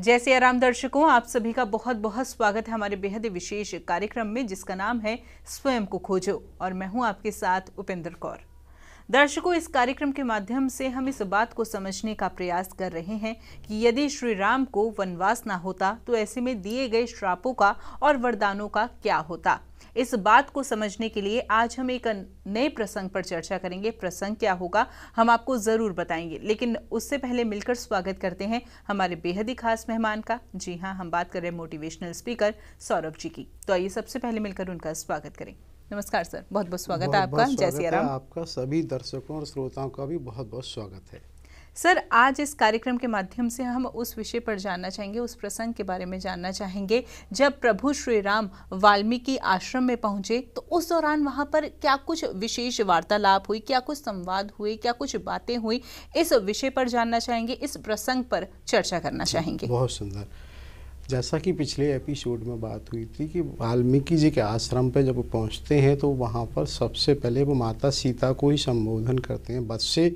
जय सिया राम दर्शकों, आप सभी का बहुत बहुत स्वागत है हमारे बेहद ही विशेष कार्यक्रम में जिसका नाम है स्वयं को खोजो। और मैं हूं आपके साथ उपेंद्र कौर। दर्शकों, इस कार्यक्रम के माध्यम से हम इस बात को समझने का प्रयास कर रहे हैं कि यदि श्री राम को वनवास ना होता तो ऐसे में दिए गए श्रापों का और वरदानों का क्या होता। इस बात को समझने के लिए आज हम एक नए प्रसंग पर चर्चा करेंगे। प्रसंग क्या होगा हम आपको जरूर बताएंगे, लेकिन उससे पहले मिलकर स्वागत करते हैं हमारे बेहद ही खास मेहमान का। जी हाँ, हम बात कर रहे हैं मोटिवेशनल स्पीकर सौरभ जी की। तो आइए सबसे पहले मिलकर उनका स्वागत करें। नमस्कार सर, बहुत बहुत स्वागत है आपका। जय सिया राम। आपका सभी दर्शकों और श्रोताओं का भी बहुत बहुत स्वागत है। सर, आज इस कार्यक्रम के माध्यम से हम उस विषय पर जानना चाहेंगे, उस प्रसंग के बारे में जानना चाहेंगे जब प्रभु श्री राम वाल्मीकि आश्रम में पहुंचे तो उस दौरान वहां पर क्या कुछ विशेष वार्तालाप हुई, क्या कुछ संवाद हुए, क्या कुछ बातें हुई, इस विषय पर जानना चाहेंगे, इस प्रसंग पर चर्चा करना चाहेंगे। बहुत सुंदर। जैसा कि पिछले एपिसोड में बात हुई थी कि वाल्मीकि जी के आश्रम पे जब वो पहुँचते हैं तो वहाँ पर सबसे पहले वो माता सीता को ही संबोधन करते हैं बस से,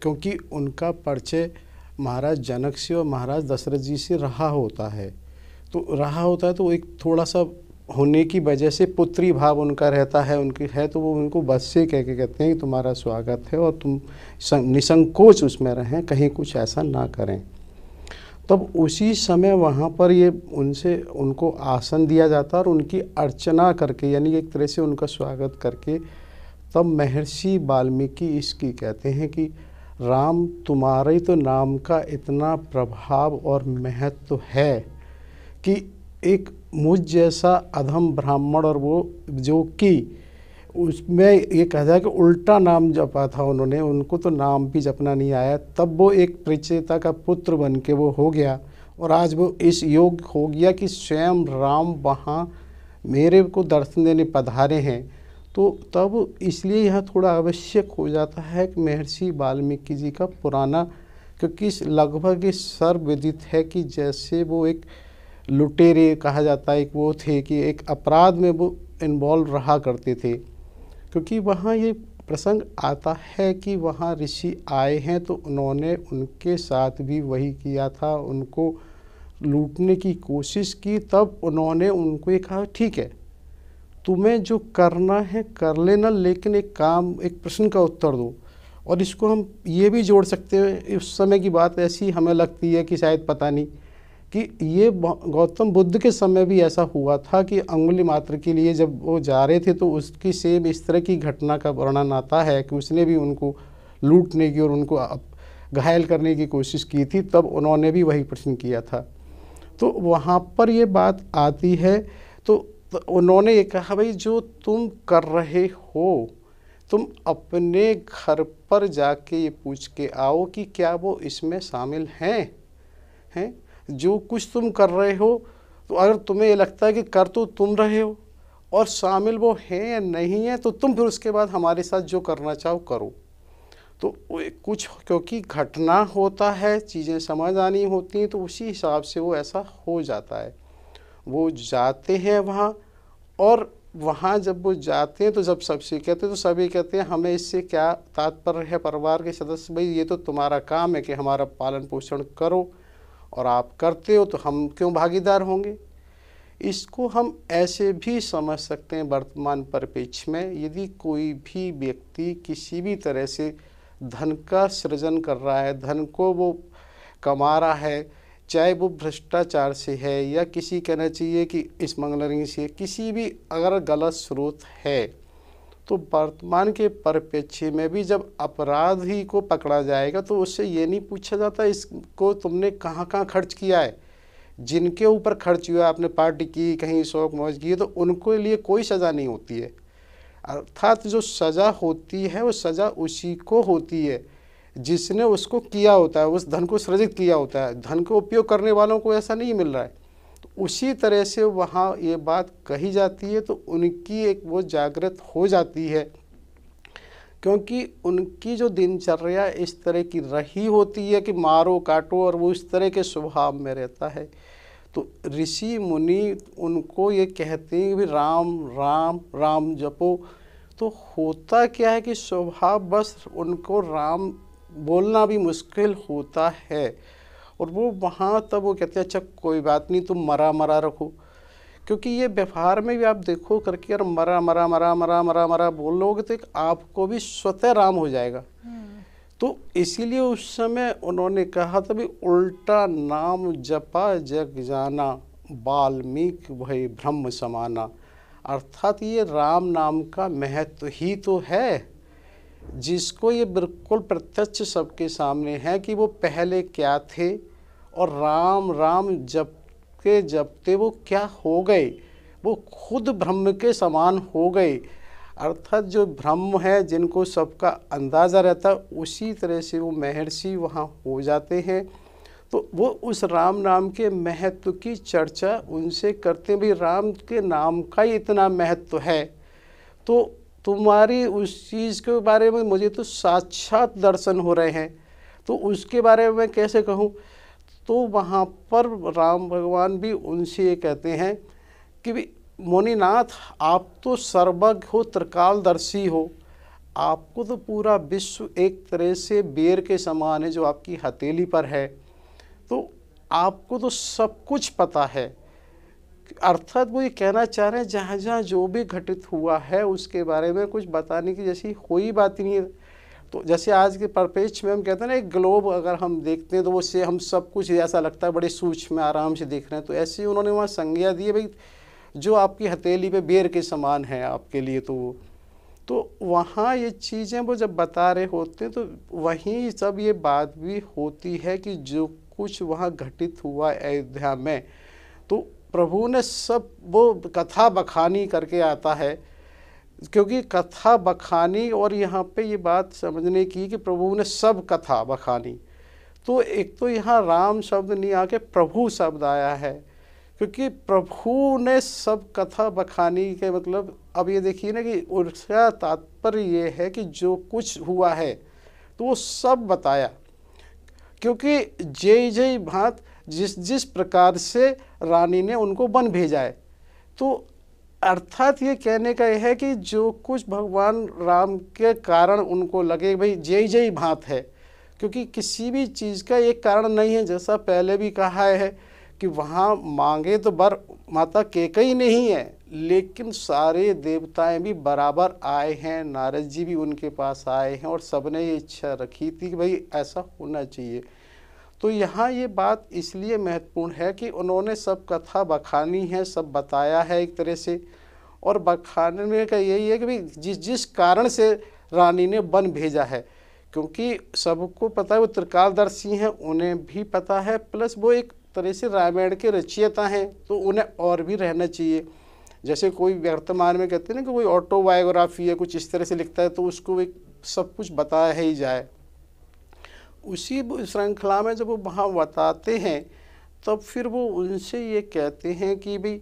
क्योंकि उनका परिचय महाराज जनक से और महाराज दशरथ जी से रहा होता है। तो एक थोड़ा सा होने की वजह से पुत्री भाव उनका रहता है, उनकी है, तो वो उनको बस से कह के कहते हैं कि तुम्हारा स्वागत है और तुम निसंकोच उसमें रहें, कहीं कुछ ऐसा ना करें। तब उसी समय वहाँ पर ये उनको आसन दिया जाता और उनकी अर्चना करके, यानी एक तरह से उनका स्वागत करके, तब महर्षि वाल्मीकि इसकी कहते हैं कि राम, तुम्हारे तो नाम का इतना प्रभाव और महत्व है कि एक मुझ जैसा अधम ब्राह्मण, और वो जो कि उसमें ये कहा जाए कि उल्टा नाम जपा था उन्होंने, उनको तो नाम भी जपना नहीं आया, तब वो एक प्रचेता का पुत्र बन के वो हो गया और आज वो इस योग हो गया कि स्वयं राम वहाँ मेरे को दर्शन देने पधारे हैं। तो तब इसलिए यह थोड़ा आवश्यक हो जाता है कि महर्षि वाल्मीकि जी का पुराना, क्योंकि लगभग ये सर्वविदित है कि जैसे वो एक लुटेरे कहा जाता है, एक वो थे कि एक अपराध में वो इन्वॉल्व रहा करते थे, क्योंकि वहाँ ये प्रसंग आता है कि वहाँ ऋषि आए हैं तो उन्होंने उनके साथ भी वही किया था, उनको लूटने की कोशिश की। तब उन्होंने उनको ये कहा ठीक है, तुम्हें जो करना है कर लेना, लेकिन एक प्रश्न का उत्तर दो। और इसको हम ये भी जोड़ सकते हैं, उस समय की बात ऐसी हमें लगती है कि शायद पता नहीं कि ये गौतम बुद्ध के समय भी ऐसा हुआ था कि अंगुली मात्र के लिए जब वो जा रहे थे तो उसकी सेम इस तरह की घटना का वर्णन आता है कि उसने भी उनको लूटने की और उनको घायल करने की कोशिश की थी, तब उन्होंने भी वही प्रश्न किया था। तो वहाँ पर ये बात आती है तो उन्होंने ये कहा, भाई जो तुम कर रहे हो तुम अपने घर पर जाके ये पूछ के आओ कि क्या वो इसमें शामिल हैं। जो कुछ तुम कर रहे हो, तो अगर तुम्हें ये लगता है कि कर तो तुम रहे हो और शामिल वो हैं या नहीं है, तो तुम फिर उसके बाद हमारे साथ जो करना चाहो करो। तो कुछ क्योंकि घटना होता है, चीज़ें समझ आनी होती हैं, तो उसी हिसाब से वो ऐसा हो जाता है। वो जाते हैं वहाँ, और वहाँ जब वो जाते हैं तो जब सबसे कहते हैं तो सभी कहते हैं हमें इससे क्या तात्पर्य है, परिवार के सदस्य, भाई ये तो तुम्हारा काम है कि हमारा पालन पोषण करो, और आप करते हो तो हम क्यों भागीदार होंगे। इसको हम ऐसे भी समझ सकते हैं वर्तमान परिप्रेक्ष्य में, यदि कोई भी व्यक्ति किसी भी तरह से धन का सृजन कर रहा है, धन को वो कमा रहा है, चाहे वो भ्रष्टाचार से है या किसी कहना चाहिए कि स्मगलरिंग से, किसी भी अगर गलत स्रोत है, तो वर्तमान के परिप्रेक्ष्य में भी जब अपराधी को पकड़ा जाएगा तो उससे ये नहीं पूछा जाता इसको तुमने कहाँ कहाँ खर्च किया है। जिनके ऊपर खर्च हुआ, आपने पार्टी की, कहीं शौक मौज की, तो उनको लिए कोई सज़ा नहीं होती है। अर्थात जो सज़ा होती है वो सज़ा उसी को होती है जिसने उसको किया होता है, उस धन को सृजित किया होता है। धन को उपयोग करने वालों को ऐसा नहीं मिल रहा है। तो उसी तरह से वहाँ ये बात कही जाती है, तो उनकी एक वो जागृत हो जाती है, क्योंकि उनकी जो दिनचर्या इस तरह की रही होती है कि मारो काटो, और वो इस तरह के स्वभाव में रहता है। तो ऋषि मुनि उनको ये कहते हैं कि राम राम राम जपो। तो होता क्या है कि स्वभाव बस उनको राम बोलना भी मुश्किल होता है, और वो वहाँ तब वो कहते हैं अच्छा कोई बात नहीं, तुम मरा मरा रखो, क्योंकि ये व्यवहार में भी आप देखो करके यार मरा मरा मरा मरा मरा मरा बोलोगे तो आपको भी स्वतः राम हो जाएगा। तो इसीलिए उस समय उन्होंने कहा था भी उल्टा नाम जपा जग जाना, वाल्मीकि भय ब्रह्म समाना। अर्थात ये राम नाम का महत्व ही तो है, जिसको ये बिल्कुल प्रत्यक्ष सबके सामने है कि वो पहले क्या थे और राम राम जपते जपते वो क्या हो गए, वो खुद ब्रह्म के समान हो गए। अर्थात जो ब्रह्म है जिनको सबका अंदाज़ा रहता है उसी तरह से वो महर्षि वहाँ हो जाते हैं। तो वो उस राम नाम के महत्व की चर्चा उनसे करते हैं, भाई राम के नाम का ही इतना महत्व है तो तुम्हारी उस चीज़ के बारे में मुझे तो साक्षात दर्शन हो रहे हैं, तो उसके बारे में कैसे कहूँ। तो वहाँ पर राम भगवान भी उनसे ये कहते हैं कि मुनिनाथ आप तो सर्वज्ञ हो, त्रिकालदर्शी हो, आपको तो पूरा विश्व एक तरह से बेर के समान है जो आपकी हथेली पर है, तो आपको तो सब कुछ पता है। अर्थात वो ये कहना चाह रहे हैं जहाँ जहाँ जो भी घटित हुआ है उसके बारे में कुछ बताने की जैसी कोई बात नहीं है। तो जैसे आज के परिप्रेक्ष्य में हम कहते हैं ना एक ग्लोब अगर हम देखते हैं तो उससे हम सब कुछ ऐसा लगता है बड़े सूक्ष्म में आराम से देख रहे हैं, तो ऐसे ही उन्होंने वहाँ संज्ञा दी है भाई जो आपकी हथेली पे बेर के समान है आपके लिए। तो वहाँ ये चीज़ें वो जब बता रहे होते हैं तो वहीं सब ये बात भी होती है कि जो कुछ वहाँ घटित हुआ अयोध्या में, तो प्रभु ने सब वो कथा बखानी करके आता है, क्योंकि कथा बखानी और यहाँ पे ये बात समझने की कि प्रभु ने सब कथा बखानी। तो एक तो यहाँ राम शब्द नहीं आके प्रभु शब्द आया है, क्योंकि प्रभु ने सब कथा बखानी के मतलब अब ये देखिए ना कि उसका तात्पर्य ये है कि जो कुछ हुआ है तो वो सब बताया, क्योंकि जय जय भांत जिस जिस प्रकार से रानी ने उनको वन भेजा है। तो अर्थात ये कहने का यह है कि जो कुछ भगवान राम के कारण उनको लगे भाई जय जय भांत है, क्योंकि किसी भी चीज़ का एक कारण नहीं है। जैसा पहले भी कहा है कि वहाँ मांगे तो वर माता कैकेयी ने ही है, लेकिन सारे देवताएं भी बराबर आए हैं, नारद जी भी उनके पास आए हैं और सबने ये इच्छा रखी थी कि भाई ऐसा होना चाहिए। तो यहाँ ये बात इसलिए महत्वपूर्ण है कि उन्होंने सब कथा बखानी है, सब बताया है एक तरह से, और बखाने का यही है कि भाई जिस जिस कारण से रानी ने वन भेजा है, क्योंकि सबको पता है वो त्रिकालदर्शी हैं, उन्हें भी पता है, प्लस वो एक तरह से रामायण के रचयिता हैं तो उन्हें और भी रहना चाहिए। जैसे कोई वर्तमान में कहते हैं ना कि कोई ऑटोबायोग्राफी है कुछ इस तरह से लिखता है तो उसको एक सब कुछ बताया ही जाए। उसी श्रृंखला में जब वो वहाँ बताते हैं तब फिर वो उनसे ये कहते हैं कि भाई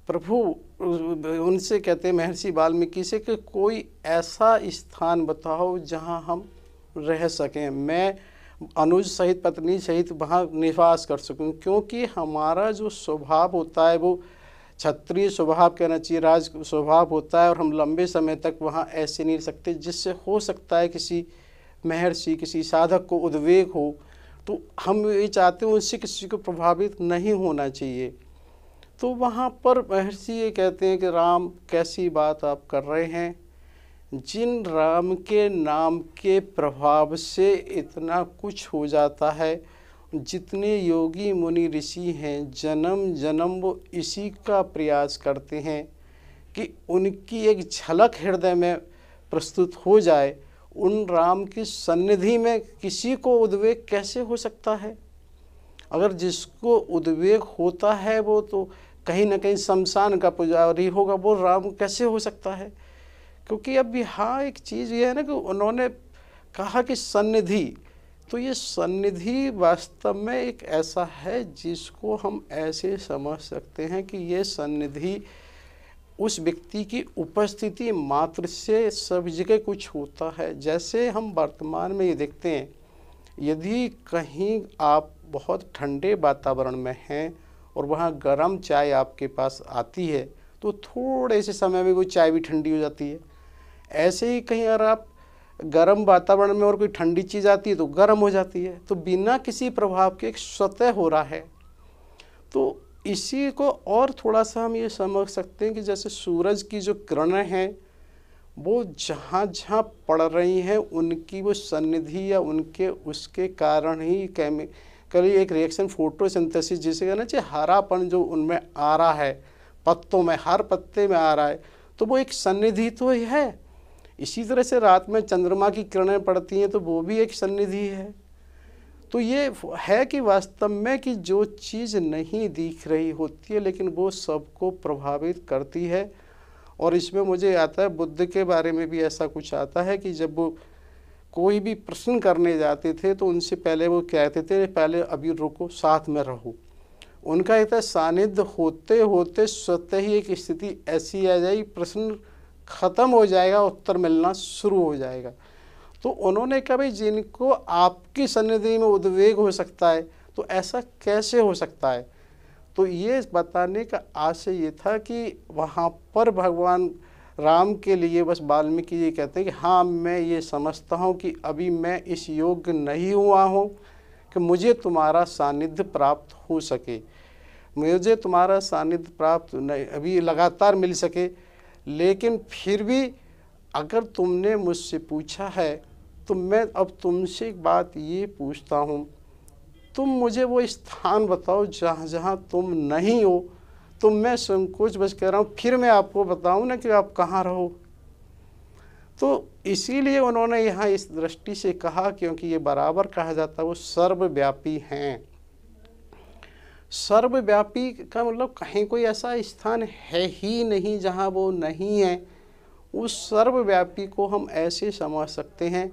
प्रभु उनसे कहते हैं महर्षि वाल्मीकि से कि कोई ऐसा स्थान बताओ जहाँ हम रह सकें, मैं अनुज सहित पत्नी सहित वहाँ निवास कर सकूं, क्योंकि हमारा जो स्वभाव होता है वो क्षत्रिय स्वभाव कहना चाहिए, राज स्वभाव होता है, और हम लंबे समय तक वहाँ ऐसे नहीं रह सकते, जिससे हो सकता है किसी महर्षि किसी साधक को उद्वेग हो। तो हम ये चाहते हैं उससे किसी को प्रभावित नहीं होना चाहिए। तो वहाँ पर महर्षि ये कहते हैं कि राम कैसी बात आप कर रहे हैं, जिन राम के नाम के प्रभाव से इतना कुछ हो जाता है, जितने योगी मुनि ऋषि हैं जन्म जन्म वो इसी का प्रयास करते हैं कि उनकी एक झलक हृदय में प्रस्तुत हो जाए। उन राम की सन्निधि में किसी को उद्वेग कैसे हो सकता है? अगर जिसको उद्वेग होता है वो तो कहीं ना कहीं शमशान का पुजारी होगा, वो राम कैसे हो सकता है? क्योंकि अब यहाँ एक चीज़ ये है ना कि उन्होंने कहा कि सन्निधि, तो ये सन्निधि वास्तव में एक ऐसा है जिसको हम ऐसे समझ सकते हैं कि ये सन्निधि उस व्यक्ति की उपस्थिति मात्र से सब जगह कुछ होता है। जैसे हम वर्तमान में ये देखते हैं, यदि कहीं आप बहुत ठंडे वातावरण में हैं और वहाँ गर्म चाय आपके पास आती है तो थोड़े से समय में वो चाय भी ठंडी हो जाती है। ऐसे ही कहीं अगर आप गर्म वातावरण में और कोई ठंडी चीज़ आती है तो गर्म हो जाती है, तो बिना किसी प्रभाव के एक स्वतः हो रहा है। तो इसी को और थोड़ा सा हम ये समझ सकते हैं कि जैसे सूरज की जो किरणें हैं वो जहाँ जहाँ पड़ रही हैं उनकी वो सन्निधि या उनके उसके कारण ही केमिकली एक रिएक्शन फोटोसिंथेसिस जिसे कहना चाहिए हरापन जो उनमें आ रहा है, पत्तों में हर पत्ते में आ रहा है, तो वो एक सन्निधि तो है। इसी तरह से रात में चंद्रमा की किरणें पड़ती हैं तो वो भी एक सन्निधि है। तो ये है कि वास्तव में कि जो चीज़ नहीं दिख रही होती है लेकिन वो सबको प्रभावित करती है। और इसमें मुझे आता है बुद्ध के बारे में भी ऐसा कुछ आता है कि जब वो कोई भी प्रश्न करने जाते थे तो उनसे पहले वो कहते थे पहले अभी रुको, साथ में रहो। उनका कहता है सानिध्य होते होते स्वतः ही एक स्थिति ऐसी आ जाएगी, प्रश्न ख़त्म हो जाएगा, उत्तर मिलना शुरू हो जाएगा। तो उन्होंने कहा भाई जिनको आपकी सन्निधि में उद्वेग हो सकता है तो ऐसा कैसे हो सकता है। तो ये बताने का आशय ये था कि वहाँ पर भगवान राम के लिए बस वाल्मीकि जी कहते हैं कि हाँ मैं ये समझता हूँ कि अभी मैं इस योग्य नहीं हुआ हूँ कि मुझे तुम्हारा सानिध्य प्राप्त हो सके, मुझे तुम्हारा सानिध्य प्राप्त नहीं अभी लगातार मिल सके। लेकिन फिर भी अगर तुमने मुझसे पूछा है तो मैं अब तुमसे एक बात ये पूछता हूँ, तुम मुझे वो स्थान बताओ जहाँ जहाँ तुम नहीं हो। तो मैं संकोच बस कह रहा हूँ फिर मैं आपको बताऊँ ना कि आप कहाँ रहो। तो इसीलिए उन्होंने यहाँ इस दृष्टि से कहा, क्योंकि ये बराबर कहा जाता है वो सर्वव्यापी हैं। सर्वव्यापी का मतलब कहीं कोई ऐसा स्थान है ही नहीं जहाँ वो नहीं है। उस सर्वव्यापी को हम ऐसे समझ सकते हैं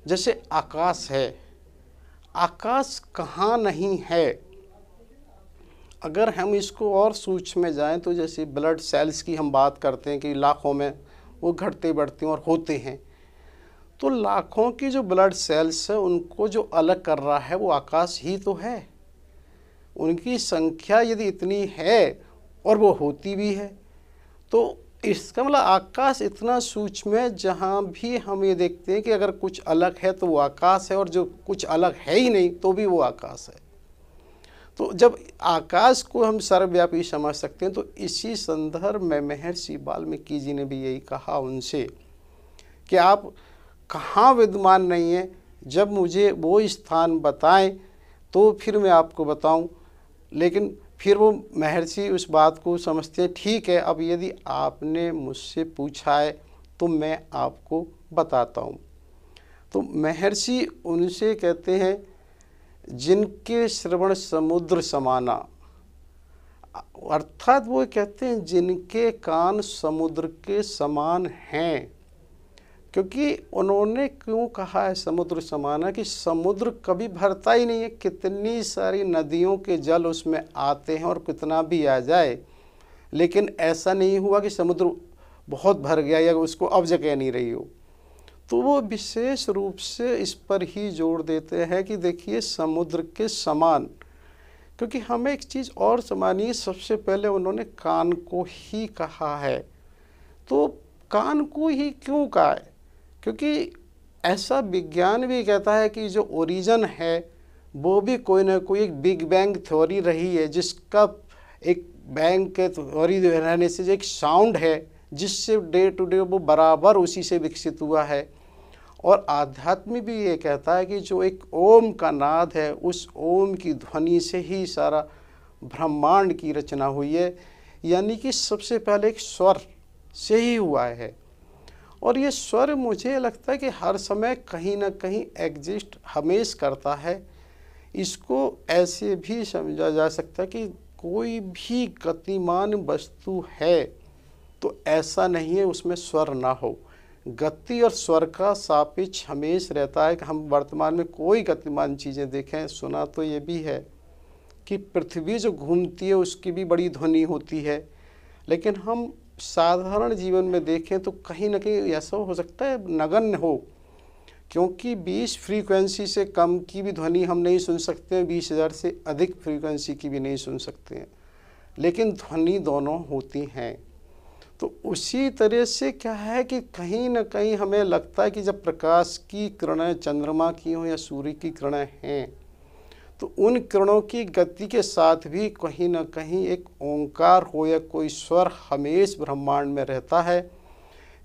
जैसे आकाश है। आकाश कहाँ नहीं है। अगर हम इसको और सूक्ष्म में जाएं तो जैसे ब्लड सेल्स की हम बात करते हैं कि लाखों में वो घटते बढ़ते और होते हैं, तो लाखों की जो ब्लड सेल्स है उनको जो अलग कर रहा है वो आकाश ही तो है। उनकी संख्या यदि इतनी है और वो होती भी है तो इसका मतलब आकाश इतना सूक्ष्म है जहाँ भी हम ये देखते हैं कि अगर कुछ अलग है तो वो आकाश है, और जो कुछ अलग है ही नहीं तो भी वो आकाश है। तो जब आकाश को हम सर्वव्यापी समझ सकते हैं तो इसी संदर्भ में महर्षि वाल्मीकि जी ने भी यही कहा उनसे कि आप कहाँ विद्यमान नहीं हैं, जब मुझे वो स्थान बताएं तो फिर मैं आपको बताऊं। लेकिन फिर वो महर्षि उस बात को समझते हैं, ठीक है अब यदि आपने मुझसे पूछा है तो मैं आपको बताता हूँ। तो महर्षि उनसे कहते हैं जिनके श्रवण समुद्र समाना, अर्थात वो कहते हैं जिनके कान समुद्र के समान हैं। क्योंकि उन्होंने क्यों कहा है समुद्र समाना कि समुद्र कभी भरता ही नहीं है। कितनी सारी नदियों के जल उसमें आते हैं और कितना भी आ जाए, लेकिन ऐसा नहीं हुआ कि समुद्र बहुत भर गया या उसको अब जगह नहीं रही हो। तो वो विशेष रूप से इस पर ही जोर देते हैं कि देखिए समुद्र के समान। क्योंकि हमें एक चीज़ और समझिए, सबसे पहले उन्होंने कान को ही कहा है। तो कान को ही क्यों कहा है? क्योंकि ऐसा विज्ञान भी कहता है कि जो ओरिजिन है वो भी कोई ना कोई एक बिग बैंग थ्योरी रही है, जिसका एक बैंग के थ्योरी रहने से एक साउंड है जिससे डे टू डे वो बराबर उसी से विकसित हुआ है। और आध्यात्म भी ये कहता है कि जो एक ओम का नाद है, उस ओम की ध्वनि से ही सारा ब्रह्मांड की रचना हुई है। यानी कि सबसे पहले एक स्वर से ही हुआ है। और ये स्वर मुझे लगता है कि हर समय कहीं ना कहीं एग्जिस्ट हमेशा करता है। इसको ऐसे भी समझा जा सकता है कि कोई भी गतिमान वस्तु है तो ऐसा नहीं है उसमें स्वर ना हो। गति और स्वर का सापेक्ष हमेशा रहता है। कि हम वर्तमान में कोई गतिमान चीज़ें देखें, सुना तो ये भी है कि पृथ्वी जो घूमती है उसकी भी बड़ी ध्वनि होती है, लेकिन हम साधारण जीवन में देखें तो कहीं ना कहीं ऐसा हो सकता है नगण्य हो, क्योंकि 20 फ्रीक्वेंसी से कम की भी ध्वनि हम नहीं सुन सकते हैं, 20,000 से अधिक फ्रीक्वेंसी की भी नहीं सुन सकते हैं, लेकिन ध्वनि दोनों होती हैं। तो उसी तरह से क्या है कि कहीं ना कहीं हमें लगता है कि जब प्रकाश की किरणें चंद्रमा की हों या सूर्य की किरणें हैं, तो उन किरणों की गति के साथ भी कहीं ना कहीं एक ओंकार हो या कोई स्वर हमेश ब्रह्मांड में रहता है,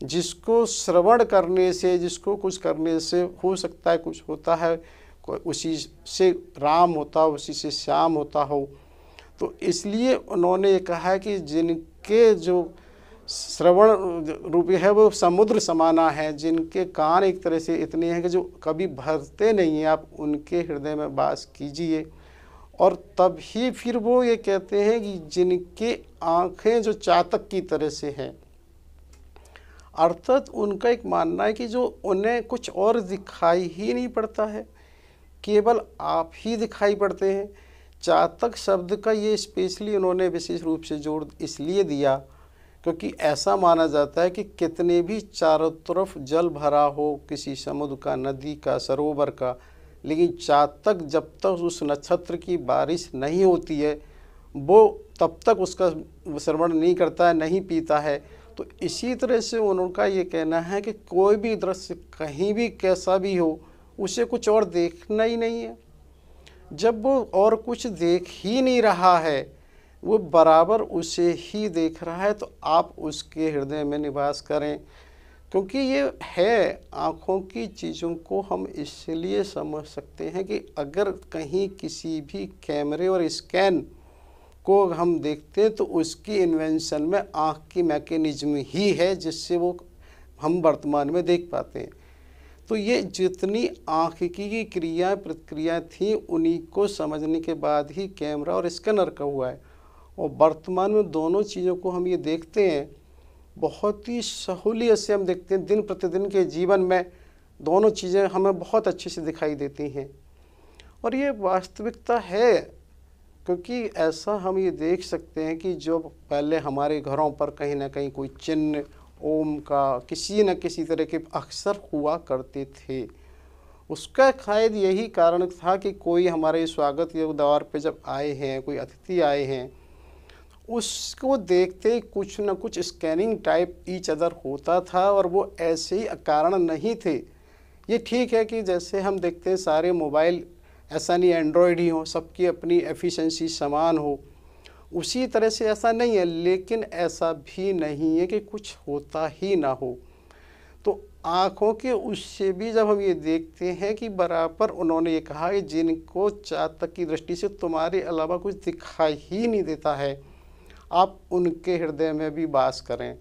जिसको श्रवण करने से, जिसको कुछ करने से हो सकता है कुछ होता है, कोई उसी से राम होता हो, उसी से श्याम होता हो। तो इसलिए उन्होंने ये कहा है कि जिनके जो श्रवण रूपी है वो समुद्र समाना है, जिनके कान एक तरह से इतने हैं कि जो कभी भरते नहीं हैं, आप उनके हृदय में वास कीजिए। और तभी फिर वो ये कहते हैं कि जिनके आँखें जो चातक की तरह से हैं, अर्थात उनका एक मानना है कि जो उन्हें कुछ और दिखाई ही नहीं पड़ता है, केवल आप ही दिखाई पड़ते हैं। चातक शब्द का ये स्पेशली उन्होंने विशेष रूप से जोड़ इसलिए दिया क्योंकि ऐसा माना जाता है कि कितने भी चारों तरफ जल भरा हो, किसी समुद्र का, नदी का, सरोवर का, लेकिन चातक जब तक उस नक्षत्र की बारिश नहीं होती है वो तब तक उसका श्रवण नहीं करता है, नहीं पीता है। तो इसी तरह से उनका ये कहना है कि कोई भी दृश्य कहीं भी कैसा भी हो, उसे कुछ और देखना ही नहीं है। जब वो और कुछ देख ही नहीं रहा है, वो बराबर उसे ही देख रहा है, तो आप उसके हृदय में निवास करें। क्योंकि ये है, आँखों की चीज़ों को हम इसलिए समझ सकते हैं कि अगर कहीं किसी भी कैमरे और स्कैन को हम देखते हैं तो उसकी इन्वेंशन में आँख की मैकेनिज्म ही है जिससे वो हम वर्तमान में देख पाते हैं। तो ये जितनी आँख की क्रिया प्रक्रिया थी उन्हीं को समझने के बाद ही कैमरा और स्कैनर का हुआ है। और वर्तमान में दोनों चीज़ों को हम ये देखते हैं, बहुत ही सहूलियत से हम देखते हैं। दिन प्रतिदिन के जीवन में दोनों चीज़ें हमें बहुत अच्छे से दिखाई देती हैं और ये वास्तविकता है। क्योंकि ऐसा हम ये देख सकते हैं कि जो पहले हमारे घरों पर कहीं ना कहीं कोई चिन्ह, ओम का किसी न किसी तरह के अक्षर हुआ करते थे, उसका शायद यही कारण था कि कोई हमारे स्वागत के द्वार पे जब आए हैं, कोई अतिथि आए हैं, उसको देखते ही कुछ न कुछ स्कैनिंग टाइप ईच अदर होता था और वो ऐसे ही अकारण नहीं थे। ये ठीक है कि जैसे हम देखते हैं सारे मोबाइल ऐसा नहीं एंड्रॉयड ही हो, सबकी अपनी एफिशिएंसी समान हो, उसी तरह से ऐसा नहीं है। लेकिन ऐसा भी नहीं है कि कुछ होता ही ना हो। तो आँखों के उससे भी जब हम ये देखते हैं कि बराबर उन्होंने ये कहा कि जिनको चातक की दृष्टि से तुम्हारे अलावा कुछ दिखाई ही नहीं देता है, आप उनके हृदय में भी वास करें।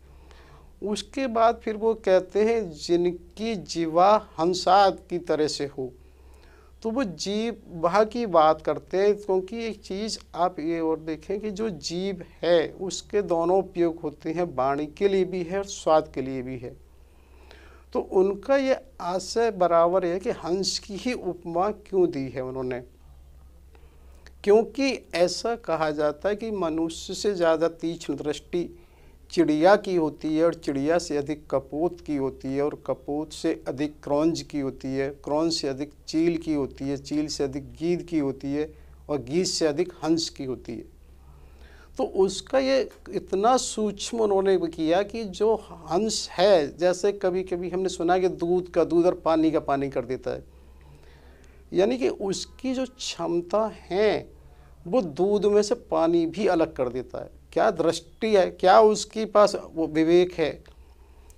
उसके बाद फिर वो कहते हैं जिनकी जीवा हंसाद की तरह से हो। तो वो जीव की बात करते हैं, क्योंकि एक चीज़ आप ये और देखें कि जो जीव है उसके दोनों उपयोग होते हैं, वाणी के लिए भी है और स्वाद के लिए भी है। तो उनका ये आशय बराबर है कि हंस की ही उपमा क्यों दी है उन्होंने, क्योंकि ऐसा कहा जाता है कि मनुष्य से ज़्यादा तीक्ष्ण दृष्टि चिड़िया की होती है और चिड़िया से अधिक कपोत की होती है और कपोत से अधिक क्रौंज की होती है, क्रौंज से अधिक चील की होती है, चील से अधिक गीद की होती है और गीद से अधिक हंस की होती है। तो उसका ये इतना सूक्ष्म उन्होंने किया कि जो हंस है, जैसे कभी कभी हमने सुना कि दूध का दूध और पानी का पानी कर देता है, यानी कि उसकी जो क्षमता है वो दूध में से पानी भी अलग कर देता है। क्या दृष्टि है, क्या उसके पास वो विवेक है।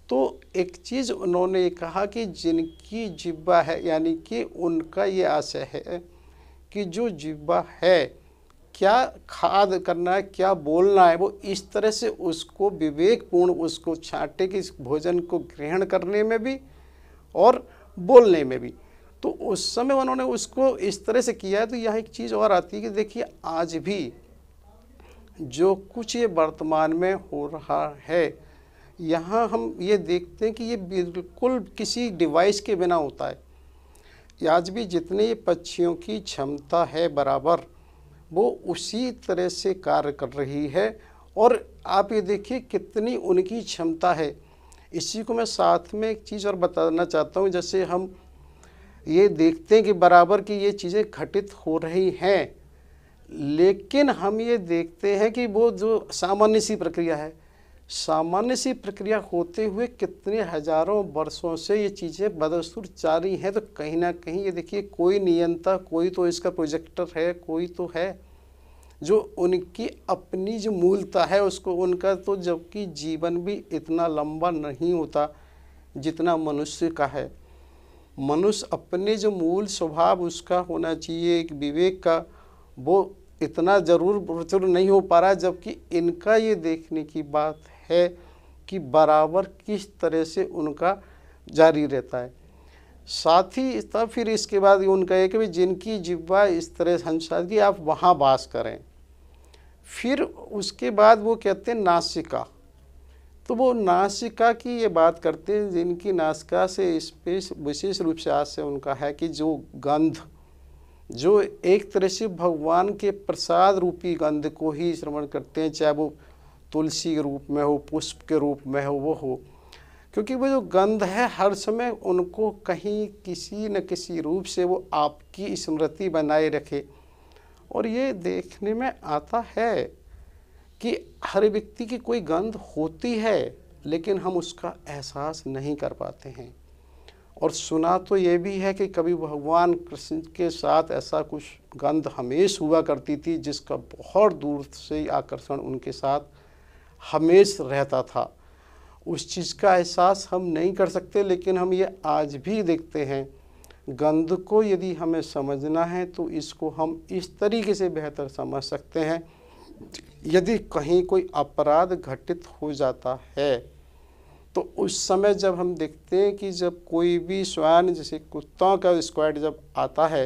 तो एक चीज़ उन्होंने कहा कि जिनकी जिह्वा है, यानी कि उनका ये आशय है कि जो जिह्वा है, क्या खाद करना है, क्या बोलना है, वो इस तरह से उसको विवेकपूर्ण उसको छांटे कि इस भोजन को ग्रहण करने में भी और बोलने में भी। तो उस समय उन्होंने उसको इस तरह से किया है। तो यहाँ एक चीज़ और आती है कि देखिए आज भी जो कुछ ये वर्तमान में हो रहा है, यहाँ हम ये देखते हैं कि ये बिल्कुल किसी डिवाइस के बिना होता है। आज भी जितने ये पक्षियों की क्षमता है बराबर, वो उसी तरह से कार्य कर रही है। और आप ये देखिए कितनी उनकी क्षमता है। इसी को मैं साथ में एक चीज़ और बताना चाहता हूँ। जैसे हम ये देखते हैं कि बराबर की ये चीज़ें घटित हो रही हैं, लेकिन हम ये देखते हैं कि वो जो सामान्य सी प्रक्रिया है, सामान्य सी प्रक्रिया होते हुए कितने हजारों वर्षों से ये चीज़ें बदस्तूर जारी हैं। तो कहीं ना कहीं ये देखिए, कोई नियंता, कोई तो इसका प्रोजेक्टर है, कोई तो है जो उनकी अपनी जो मूलता है उसको, उनका तो जबकि जीवन भी इतना लंबा नहीं होता जितना मनुष्य का है। मनुष्य अपने जो मूल स्वभाव उसका होना चाहिए एक विवेक का, वो इतना ज़रूर प्रचुर नहीं हो पा रहा, जबकि इनका ये देखने की बात है कि बराबर किस तरह से उनका जारी रहता है। साथ ही तब फिर इसके बाद उनका है कि जिनकी जिह्वा इस तरह संसार की, आप वहाँ वास करें। फिर उसके बाद वो कहते हैं नासिका, तो वो नासिका की ये बात करते हैं जिनकी नासिका से इस पे विशेष रूप से आशय उनका है कि जो गंध, जो एक तरह से भगवान के प्रसाद रूपी गंध को ही श्रवण करते हैं, चाहे वो तुलसी के रूप में हो, पुष्प के रूप में हो, वो हो, क्योंकि वो जो गंध है हर समय उनको कहीं किसी न किसी रूप से वो आपकी स्मृति बनाए रखे। और ये देखने में आता है कि हर व्यक्ति की कोई गंध होती है, लेकिन हम उसका एहसास नहीं कर पाते हैं। और सुना तो ये भी है कि कभी भगवान कृष्ण के साथ ऐसा कुछ गंध हमेशा हुआ करती थी जिसका बहुत दूर से आकर्षण उनके साथ हमेशा रहता था। उस चीज़ का एहसास हम नहीं कर सकते, लेकिन हम ये आज भी देखते हैं। गंध को यदि हमें समझना है तो इसको हम इस तरीके से बेहतर समझ सकते हैं, यदि कहीं कोई अपराध घटित हो जाता है तो उस समय जब हम देखते हैं कि जब कोई भी श्वान, जैसे कुत्तों का स्क्वाड जब आता है,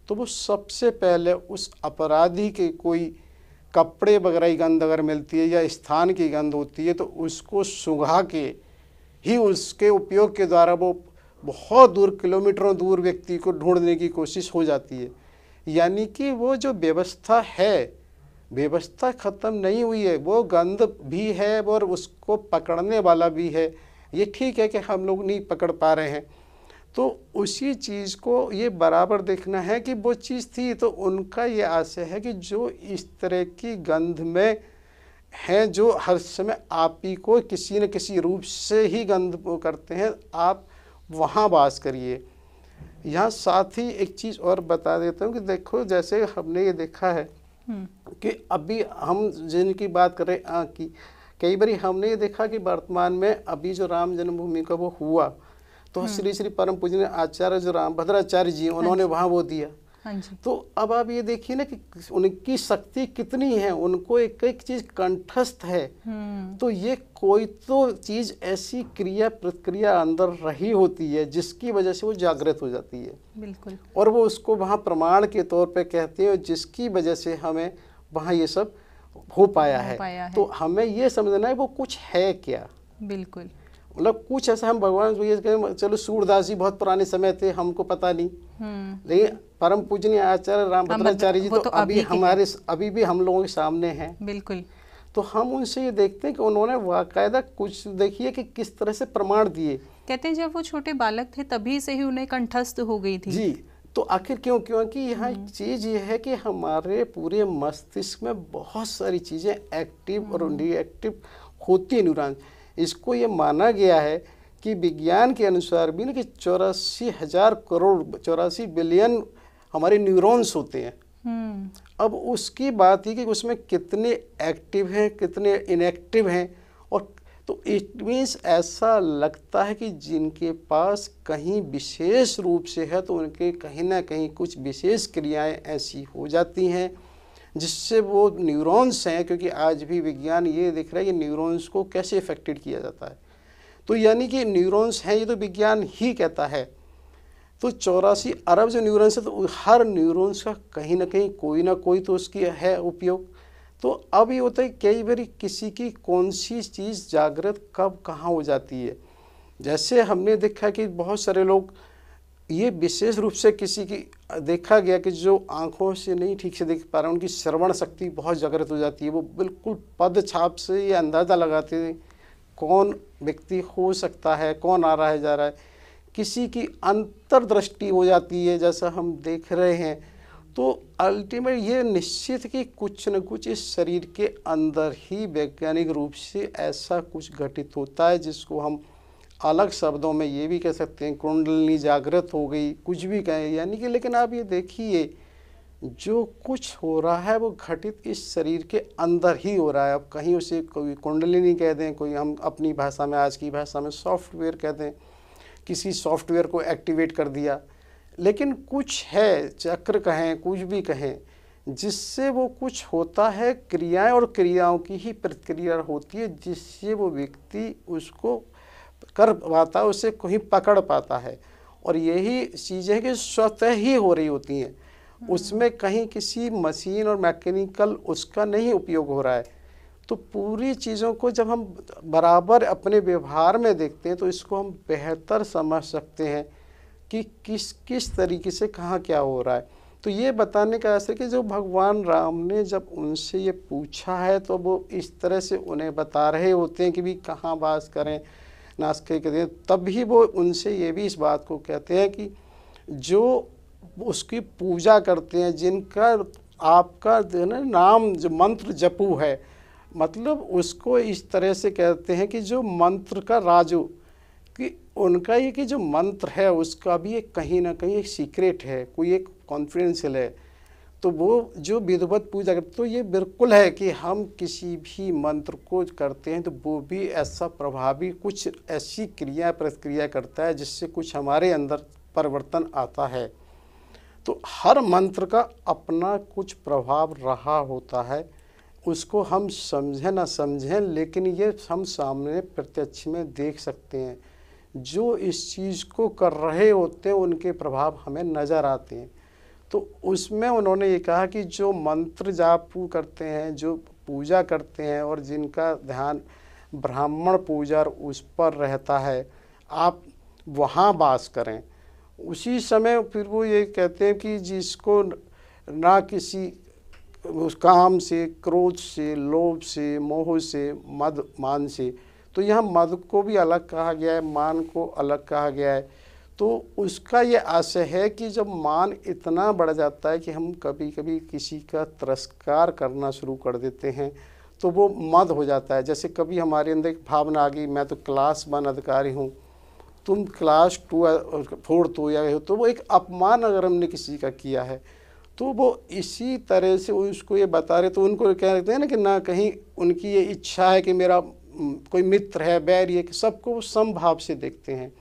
तो वो सबसे पहले उस अपराधी के कोई कपड़े वगैरह की गंध अगर मिलती है या स्थान की गंध होती है तो उसको सुंघा के ही उसके उपयोग के द्वारा वो बहुत दूर, किलोमीटरों दूर व्यक्ति को ढूंढने की कोशिश हो जाती है। यानी कि वो जो व्यवस्था है, व्यवस्था ख़त्म नहीं हुई है, वो गंध भी है और उसको पकड़ने वाला भी है। ये ठीक है कि हम लोग नहीं पकड़ पा रहे हैं, तो उसी चीज़ को ये बराबर देखना है कि वो चीज़ थी। तो उनका ये आशय है कि जो इस तरह की गंध में हैं, जो हर समय आप ही को किसी न किसी रूप से ही गंध करते हैं, आप वहाँ वास करिए। यहाँ साथ ही एक चीज़ और बता देता हूँ कि देखो, जैसे हमने ये देखा है कि अभी हम जिनकी बात कर रहे हैं कि कई बार हमने ये देखा कि वर्तमान में अभी जो राम जन्मभूमि का वो हुआ, तो श्री श्री परम पूजनीय आचार्य जो राम भद्राचार्य जी, उन्होंने वहाँ वो दिया। तो अब आप ये देखिए ना कि उनकी शक्ति कितनी है, उनको एक एक चीज कंठस्थ है। तो ये कोई तो चीज ऐसी क्रिया प्रक्रिया अंदर रही होती है जिसकी वजह से वो जागृत हो जाती है। बिल्कुल। और वो उसको वहाँ प्रमाण के तौर पे कहते हैं, जिसकी वजह से हमें वहाँ ये सब हो पाया है। तो हमें ये समझना है वो कुछ है क्या। बिल्कुल। मतलब कुछ ऐसा हम भगवान को ये कहें, चलो सूरदास जी बहुत पुराने समय थे, हमको पता नहीं, लेकिन परम पूजनीय आचार्य राम भद्राचार्य जी तो अभी हमारे अभी भी हम लोगों के सामने हैं। बिल्कुल। तो हम उनसे ये देखते हैं कि उन्होंने वाकायदा कुछ, देखिए कि किस तरह से प्रमाण दिए। कहते हैं जब वो छोटे बालक थे तभी से ही उन्हें कंठस्थ हो गई थी। जी। तो आखिर क्यों? क्योंकि यहाँ एक चीज़ ये है कि हमारे पूरे मस्तिष्क में बहुत सारी चीज़ें एक्टिव और रिएक्टिव होती है, न्यूरॉन्स। इसको ये माना गया है कि विज्ञान के अनुसार भी ना कि 84,000 करोड़ 84 बिलियन हमारे न्यूरॉन्स होते हैं। अब उसकी बात ही कि उसमें कितने एक्टिव हैं, कितने इनएक्टिव हैं। और तो इट मीन्स ऐसा लगता है कि जिनके पास कहीं विशेष रूप से है तो उनके कहीं ना कहीं कुछ विशेष क्रियाएं ऐसी हो जाती हैं जिससे वो न्यूरॉन्स हैं। क्योंकि आज भी विज्ञान ये दिख रहा है कि न्यूरॉन्स को कैसे इफेक्टेड किया जाता है। तो यानी कि न्यूरॉन्स हैं, ये तो विज्ञान ही कहता है। तो 84 अरब जो न्यूरॉन्स है, तो हर न्यूरॉन्स का कहीं ना कहीं कोई ना कोई तो उसकी है उपयोग। तो अब ये होता है कई बार किसी की कौन सी चीज़ जागृत कब कहाँ हो जाती है। जैसे हमने देखा कि बहुत सारे लोग ये विशेष रूप से किसी की देखा गया कि जो आँखों से नहीं ठीक से देख पा रहे हैं, उनकी श्रवण शक्ति बहुत जागृत हो जाती है। वो बिल्कुल पद छाप से ये अंदाज़ा लगाते हैं कौन व्यक्ति हो सकता है, कौन आ रहा है जा रहा है। किसी की अंतर्दृष्टि हो जाती है, जैसा हम देख रहे हैं तो अल्टीमेट ये निश्चित कि कुछ न कुछ इस शरीर के अंदर ही वैज्ञानिक रूप से ऐसा कुछ घटित होता है जिसको हम अलग शब्दों में ये भी कह सकते हैं कुंडलिनी जागृत हो गई, कुछ भी कहें, यानी कि लेकिन आप ये देखिए जो कुछ हो रहा है वो घटित इस शरीर के अंदर ही हो रहा है। अब कहीं उसे कोई कुंडलिनी कह दें, कोई हम अपनी भाषा में, आज की भाषा में सॉफ्टवेयर कह दें, किसी सॉफ्टवेयर को एक्टिवेट कर दिया, लेकिन कुछ है, चक्र कहें, कुछ भी कहें, जिससे वो कुछ होता है, क्रियाएं और क्रियाओं की ही प्रतिक्रिया होती है, जिससे वो व्यक्ति उसको कर पाता है, उसे कहीं पकड़ पाता है। और यही चीज़ें कि स्वतः ही हो रही होती हैं, उसमें कहीं किसी मशीन और मैकेनिकल उसका नहीं उपयोग हो रहा है। तो पूरी चीज़ों को जब हम बराबर अपने व्यवहार में देखते हैं तो इसको हम बेहतर समझ सकते हैं कि किस किस तरीके से कहाँ क्या हो रहा है। तो ये बताने का ऐसा कि जो भगवान राम ने जब उनसे ये पूछा है तो वो इस तरह से उन्हें बता रहे होते हैं कि भी कहाँ वास करें, नास्के करें, तब भी वो उनसे ये भी इस बात को कहते हैं कि जो उसकी पूजा करते हैं, जिनका आपका नाम जो मंत्र जपू है, मतलब उसको इस तरह से कहते हैं कि जो मंत्र का राजू, कि उनका ये कि जो मंत्र है उसका भी एक कहीं ना कहीं एक सीक्रेट है, कोई एक कॉन्फिडेंशियल है। तो वो जो विधिवत पूजा करते, तो ये बिल्कुल है कि हम किसी भी मंत्र को करते हैं तो वो भी ऐसा प्रभावी कुछ ऐसी क्रिया प्रतिक्रिया करता है जिससे कुछ हमारे अंदर परिवर्तन आता है। तो हर मंत्र का अपना कुछ प्रभाव रहा होता है, उसको हम समझें ना समझें, लेकिन ये हम सामने प्रत्यक्ष में देख सकते हैं। जो इस चीज़ को कर रहे होते हैं उनके प्रभाव हमें नज़र आते हैं। तो उसमें उन्होंने ये कहा कि जो मंत्र जाप करते हैं, जो पूजा करते हैं और जिनका ध्यान ब्राह्मण पूजा उस पर रहता है, आप वहाँ वास करें। उसी समय फिर वो ये कहते हैं कि जिसको ना किसी उस काम से, क्रोध से, लोभ से, मोह से, मद मान से, तो यहाँ मद को भी अलग कहा गया है, मान को अलग कहा गया है। तो उसका ये आशय है कि जब मान इतना बढ़ जाता है कि हम कभी कभी किसी का तिरस्कार करना शुरू कर देते हैं तो वो मद हो जाता है। जैसे कभी हमारे अंदर एक भावना आ गई, मैं तो क्लास 1 अधिकारी हूँ, तुम क्लास 2 4 हो या हो, तो वो एक अपमान अगर हमने किसी का किया है तो वो इसी तरह से उसको ये बता रहे, तो उनको क्या कहते हैं ना कि ना कहीं उनकी ये इच्छा है कि मेरा कोई मित्र है, बैर, ये कि सबको समभाव से देखते हैं,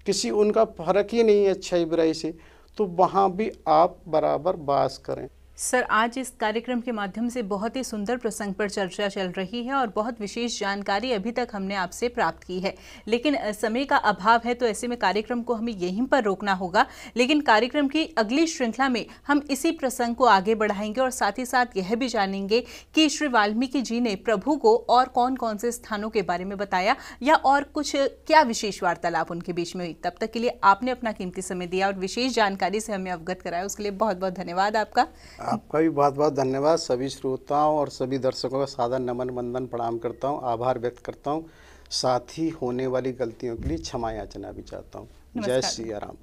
किसी उनका फर्क ही नहीं है अच्छाई बुराई से, तो वहाँ भी आप बराबर वास करें। सर, आज इस कार्यक्रम के माध्यम से बहुत ही सुंदर प्रसंग पर चर्चा चल रही है और बहुत विशेष जानकारी अभी तक हमने आपसे प्राप्त की है, लेकिन समय का अभाव है तो ऐसे में कार्यक्रम को हमें यहीं पर रोकना होगा। लेकिन कार्यक्रम की अगली श्रृंखला में हम इसी प्रसंग को आगे बढ़ाएंगे और साथ ही साथ यह भी जानेंगे कि श्री वाल्मीकि जी ने प्रभु को और कौन कौन से स्थानों के बारे में बताया या और कुछ क्या विशेष वार्तालाप उनके बीच में हुई। तब तक के लिए आपने अपना कीमती समय दिया और विशेष जानकारी से हमें अवगत कराया, उसके लिए बहुत बहुत धन्यवाद आपका। आपका भी बहुत बहुत धन्यवाद। सभी श्रोताओं और सभी दर्शकों का सादर नमन वंदन प्रणाम करता हूँ, आभार व्यक्त करता हूँ, साथ ही होने वाली गलतियों के लिए क्षमा याचना भी चाहता हूँ। जय श्री राम।